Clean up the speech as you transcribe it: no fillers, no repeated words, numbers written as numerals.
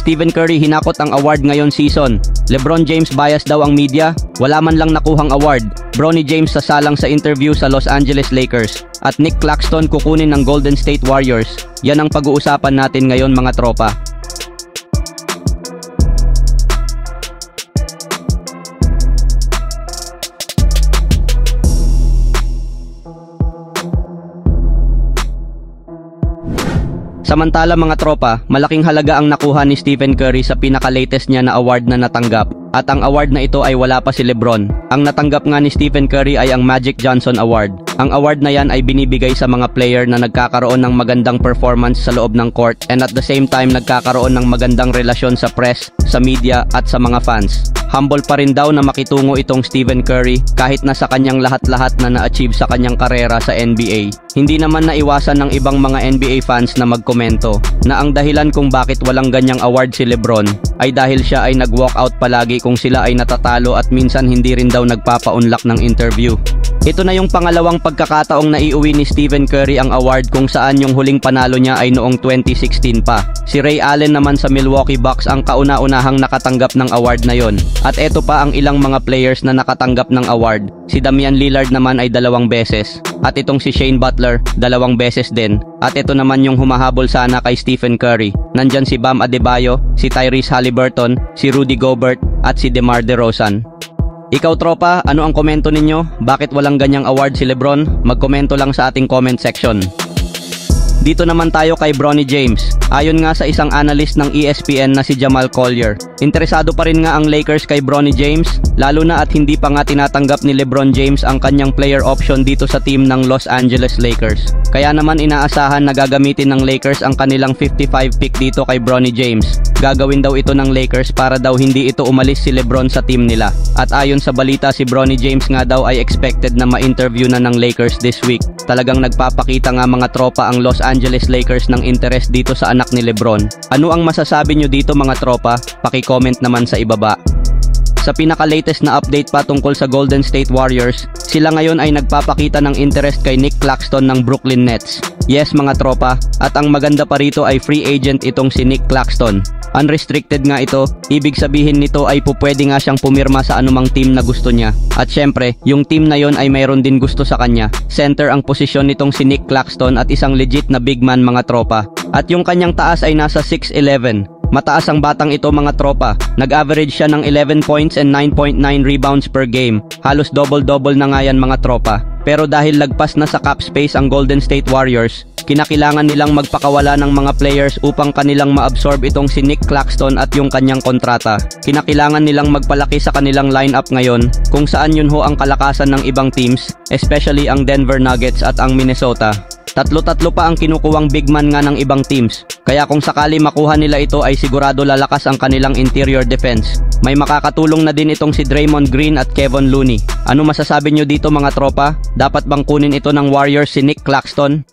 Stephen Curry hinakot ang award ngayon season. LeBron James bias daw ang media. Wala man lang nakuhang award. Bronny James sasalang sa interview sa Los Angeles Lakers. At Nick Claxton kukunin ng Golden State Warriors. Yan ang pag-uusapan natin ngayon mga tropa. Samantala mga tropa, malaking halaga ang nakuha ni Stephen Curry sa pinaka-latest niya na award na natanggap. At ang award na ito ay wala pa si LeBron. Ang natanggap nga ni Stephen Curry ay ang Magic Johnson Award. Ang award na yan ay binibigay sa mga player na nagkakaroon ng magandang performance sa loob ng court and at the same time nagkakaroon ng magandang relasyon sa press, sa media at sa mga fans. Humble pa rin daw na makitungo itong Stephen Curry kahit na sa kanyang lahat-lahat na na-achieve sa kanyang karera sa NBA. Hindi naman naiwasan ng ibang mga NBA fans na magkomento na ang dahilan kung bakit walang ganyang award si LeBron ay dahil siya ay nag-walkout palagi kung sila ay natatalo at minsan hindi rin daw nagpapa-unlock ng interview. Ito na yung pangalawang pagkakataong naiuwi ni Stephen Curry ang award kung saan yung huling panalo niya ay noong 2016 pa. Si Ray Allen naman sa Milwaukee Bucks ang kauna-unahang nakatanggap ng award na yon. At eto pa ang ilang mga players na nakatanggap ng award. Si Damian Lillard naman ay 2 beses. At itong si Shane Butler, 2 beses din. At ito naman yung humahabol sana kay Stephen Curry. Nandyan si Bam Adebayo, si Tyrese Haliburton, si Rudy Gobert at si DeMar DeRozan. Ikaw tropa, ano ang komento ninyo? Bakit walang ganyang award si LeBron? Magkomento lang sa ating comment section. Dito naman tayo kay Bronny James. Ayon nga sa isang analyst ng ESPN na si Jamal Collier, interesado pa rin nga ang Lakers kay Bronny James, lalo na at hindi pa nga tinatanggap ni LeBron James ang kanyang player option dito sa team ng Los Angeles Lakers. Kaya naman inaasahan na gagamitin ng Lakers ang kanilang 55 pick dito kay Bronny James. Gagawin daw ito ng Lakers para daw hindi ito umalis si LeBron sa team nila. At ayon sa balita, si Bronny James nga daw ay expected na ma-interview na ng Lakers this week. Talagang nagpapakita nga mga tropa ang Los Angeles Lakers ng interest dito sa anak ni LeBron. Ano ang masasabi nyo dito mga tropa? Paki-comment naman sa ibaba. Sa pinaka-latest na update pa tungkol sa Golden State Warriors, sila ngayon ay nagpapakita ng interest kay Nick Claxton ng Brooklyn Nets. Yes mga tropa, at ang maganda pa rito ay free agent itong si Nick Claxton. Unrestricted nga ito, ibig sabihin nito ay pupwede nga siyang pumirma sa anumang team na gusto niya. At syempre, yung team na yon ay mayroon din gusto sa kanya. Center ang posisyon nitong si Nick Claxton at isang legit na big man mga tropa. At yung kanyang taas ay nasa 6'11". Mataas ang batang ito mga tropa. Nag-average siya ng 11 points and 9.9 rebounds per game. Halos double-double na nga yan mga tropa. Pero dahil lagpas na sa cap space ang Golden State Warriors, kinakailangan nilang magpakawala ng mga players upang kanilang ma-absorb itong si Nick Claxton at yung kanyang kontrata. Kinakailangan nilang magpalaki sa kanilang lineup ngayon kung saan yun ho ang kalakasan ng ibang teams, especially ang Denver Nuggets at ang Minnesota. Tatlo-tatlo pa ang kinukuwang big man nga ng ibang teams. Kaya kung sakali makuha nila ito ay sigurado lalakas ang kanilang interior defense. May makakatulong na din itong si Draymond Green at Kevon Looney. Ano masasabi nyo dito mga tropa? Dapat bang kunin ito ng Warriors si Nick Claxton?